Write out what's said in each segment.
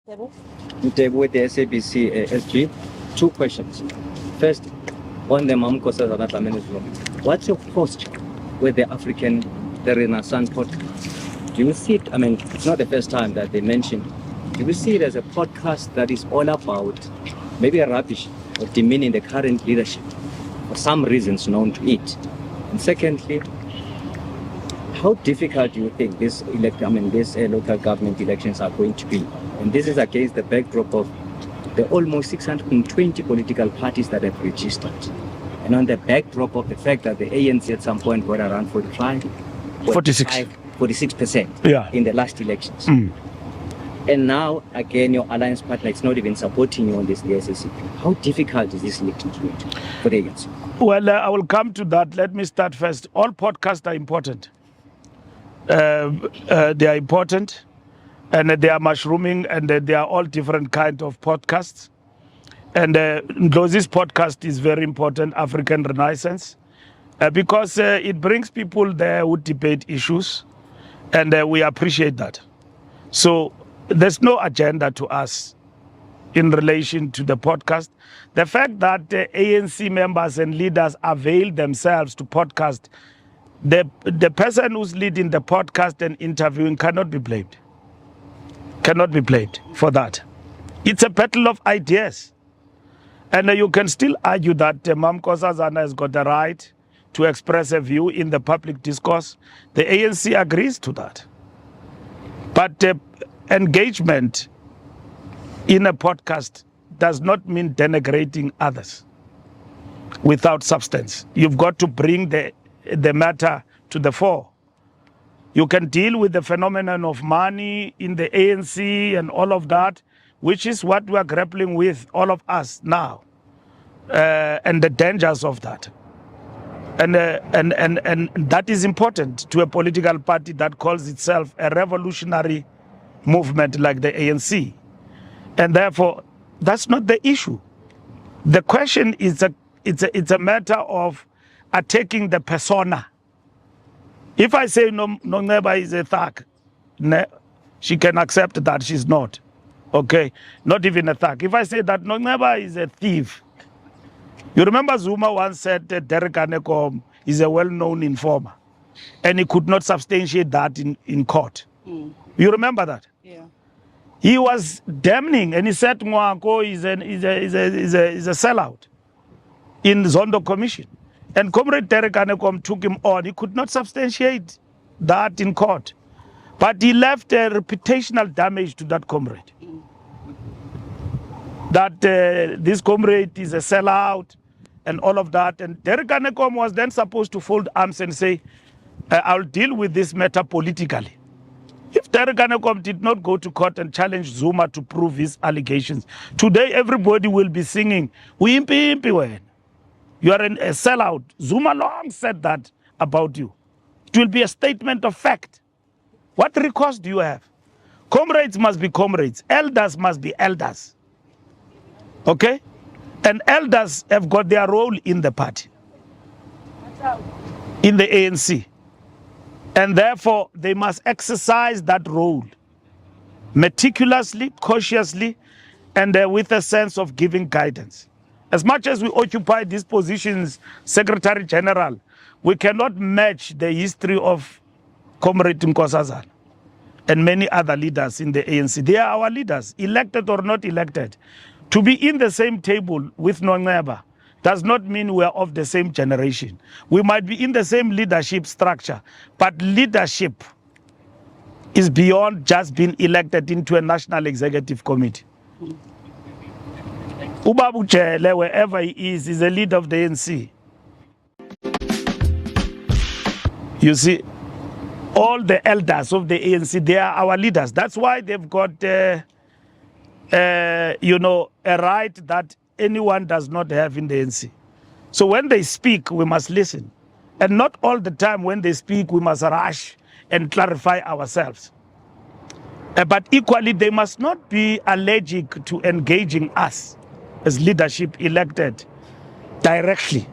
Mtebu with the SABC SG. Two questions. First, on the Mamkosa Zanata, what's your posture with the Renaissance podcast? Do you see it? I mean, it's not the first time that they mentioned. Do you see it as a podcast that is all about maybe a rubbish or demeaning the current leadership for some reasons known to it? And secondly, how difficult do you think these local government elections are going to be? And this is against the backdrop of the almost 620 political parties that have registered. And on the backdrop of the fact that the ANC at some point got around 46% in the last elections. And now, again, your alliance partner is not even supporting you on this DSSC. How difficult is this election for the ANC? Well, I will come to that. Let me start first. All podcasts are important. They are important, and they are mushrooming, and they are all different kinds of podcasts. And Ndlozi's podcast is very important, African Renaissance, because it brings people there who debate issues, and we appreciate that. So there's no agenda to us in relation to the podcast. The fact that ANC members and leaders avail themselves to podcast, the person who's leading the podcast and interviewing cannot be blamed. Cannot be blamed for that. It's a battle of ideas. And you can still argue that Mamkosa Zana has got the right to express a view in the public discourse. The ANC agrees to that. But engagement in a podcast does not mean denigrating others without substance. You've got to bring the matter to the fore. You can deal with the phenomenon of money in the ANC and all of that, which is what we are grappling with, all of us now, and the dangers of that. And that is important to a political party that calls itself a revolutionary movement like the ANC. And therefore, that's not the issue. The question is it's a matter of attacking the persona. If I say Nongeba is a thug, she can accept that she's not. Okay, not even a thug. If I say that Nongeba is a thief, you remember Zuma once said that Derek Anekom is a well-known informer, and he could not substantiate that in court. You remember that? Yeah. He was damning, and he said Mwanko is a sellout in Zondo Commission. And Comrade Derek Anekom took him on. He could not substantiate that in court. But he left a reputational damage to that comrade. That this comrade is a sellout and all of that. And Derek Anekom was then supposed to fold arms and say, I'll deal with this matter politically. If Derek Anekom did not go to court and challenge Zuma to prove his allegations, today everybody will be singing, "Wimpi impi wena. You are a sellout." Zuma long said that about you. It will be a statement of fact. What recourse do you have? Comrades must be comrades. Elders must be elders. Okay? And elders have got their role in the party, in the ANC. And therefore, they must exercise that role meticulously, cautiously, and with a sense of giving guidance. As much as we occupy these positions, Secretary General, we cannot match the history of Comrade Nkosazana and many other leaders in the ANC. They are our leaders, elected or not elected. To be in the same table with Nongeba does not mean we are of the same generation. We might be in the same leadership structure, but leadership is beyond just being elected into a national executive committee. Ubabu Chele, wherever he is a leader of the ANC. You see, all the elders of the ANC, they are our leaders. That's why they've got, a right that anyone does not have in the ANC. So when they speak, we must listen. And not all the time when they speak, we must rush and clarify ourselves. But equally, they must not be allergic to engaging us as leadership elected directly.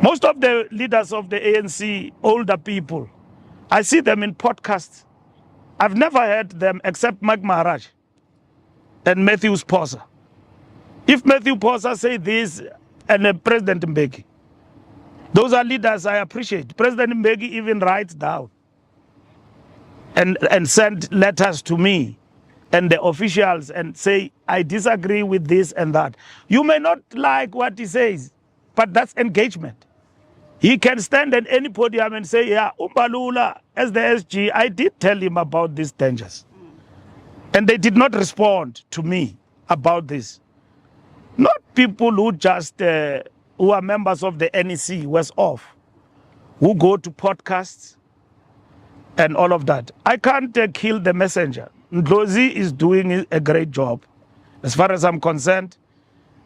Most of the leaders of the ANC, older people, I see them in podcasts. I've never heard them except Mag Maharaj. and Matthew Posa. If Matthew Posa say this and President Mbeki, those are leaders I appreciate. President Mbeki even writes down and send letters to me and the officials and say, I disagree with this and that. You may not like what he says, but that's engagement. He can stand at any podium and say, yeah, Mbalula, as the SG, I did tell him about these dangers. And they did not respond to me about this. Not people who just, who are members of the NEC, was off, who go to podcasts and all of that. I can't kill the messenger. Ndlozi is doing a great job, as far as I'm concerned,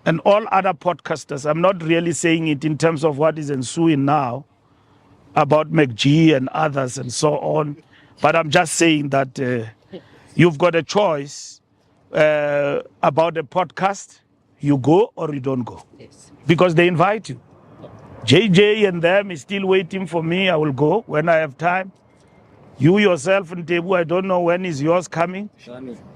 and all other podcasters. I'm not really saying it in terms of what is ensuing now about MacG and others and so on, but I'm just saying that you've got a choice about a podcast. You go or you don't go. Yes. Because they invite you. JJ and them is still waiting for me. I will go when I have time. You yourself, Ntebu, I don't know when is yours coming.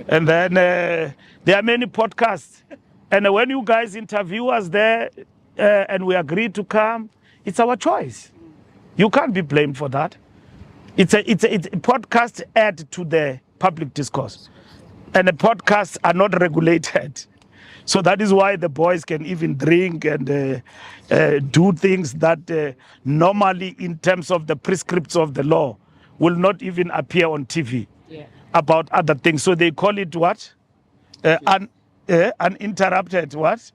And then there are many podcasts. And when you guys interview us there and we agree to come, it's our choice. You can't be blamed for that. It's a podcast add to the public discourse. And the podcasts are not regulated. So that is why the boys can even drink and do things that normally, in terms of the prescripts of the law, will not even appear on TV about other things. So they call it what? Uninterrupted what?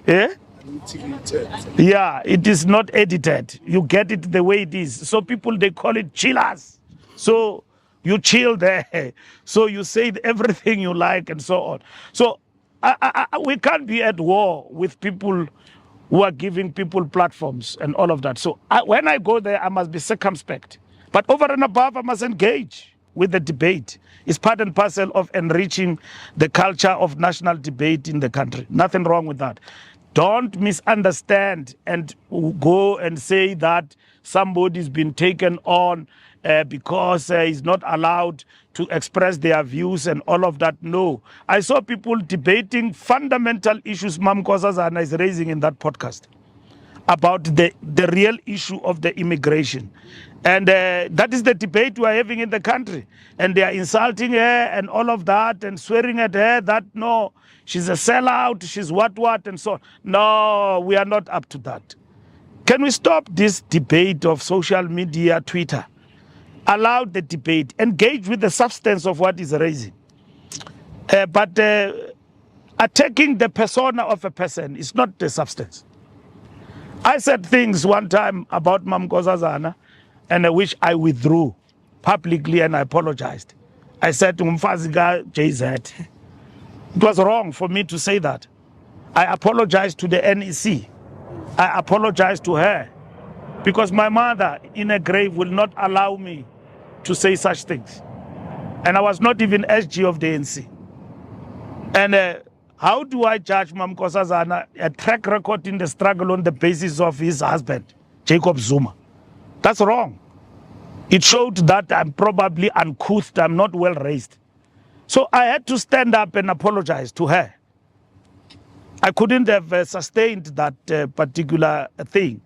Yeah, it is not edited. You get it the way it is. So people, they call it chillers. So you chill there. So you say everything you like and so on. So we can't be at war with people who are giving people platforms and all of that. So when I go there, I must be circumspect. But over and above, I must engage with the debate. It's part and parcel of enriching the culture of national debate in the country. Nothing wrong with that. Don't misunderstand and go and say that somebody's been taken on because he's not allowed to express their views and all of that. No. I saw people debating fundamental issues Mam Nkosazana is raising in that podcast about the real issue of the immigration. And that is the debate we are having in the country. And they are insulting her and all of that and swearing at her that, no, she's a sellout, she's what, and so on. No, we are not up to that. Can we stop this debate of social media, Twitter? Allow the debate, engage with the substance of what is raising. But attacking the persona of a person is not the substance. I said things one time about Mam Nkosazana, and which I withdrew publicly and I apologized. I said to Mfaziga JZ, it was wrong for me to say that. I apologized to the NEC. I apologized to her because my mother in a grave will not allow me to say such things. And I was not even SG of the ANC. And how do I judge Mam Nkosazana a track record in the struggle on the basis of his husband, Jacob Zuma? That's wrong. It showed that I'm probably uncouth, I'm not well raised. So I had to stand up and apologize to her. I couldn't have sustained that particular thing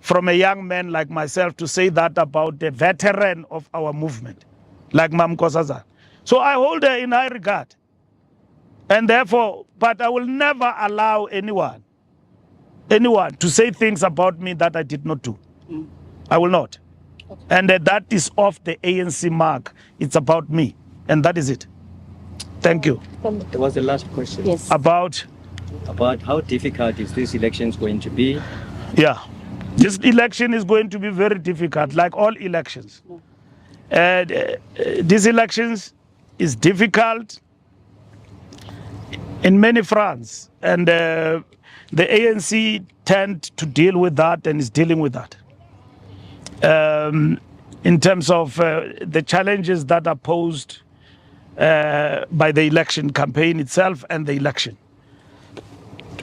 from a young man like myself to say that about a veteran of our movement, like Mam Nkosazana. So I hold her in high regard. And therefore, but I will never allow anyone to say things about me that I did not do. I will not. Okay. And that is off the ANC mark. It's about me. And that is it. Thank you. There was the last question. Yes. About how difficult is this election going to be? Yeah. This election is going to be very difficult, like all elections. These elections is difficult in many fronts. And the ANC tend to deal with that and is dealing with that. In terms of the challenges that are posed by the election campaign itself and the election.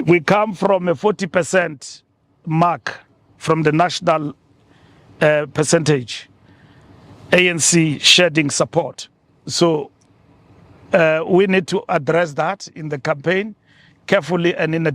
We come from a 40% mark from the national percentage, ANC shedding support. So we need to address that in the campaign carefully and in a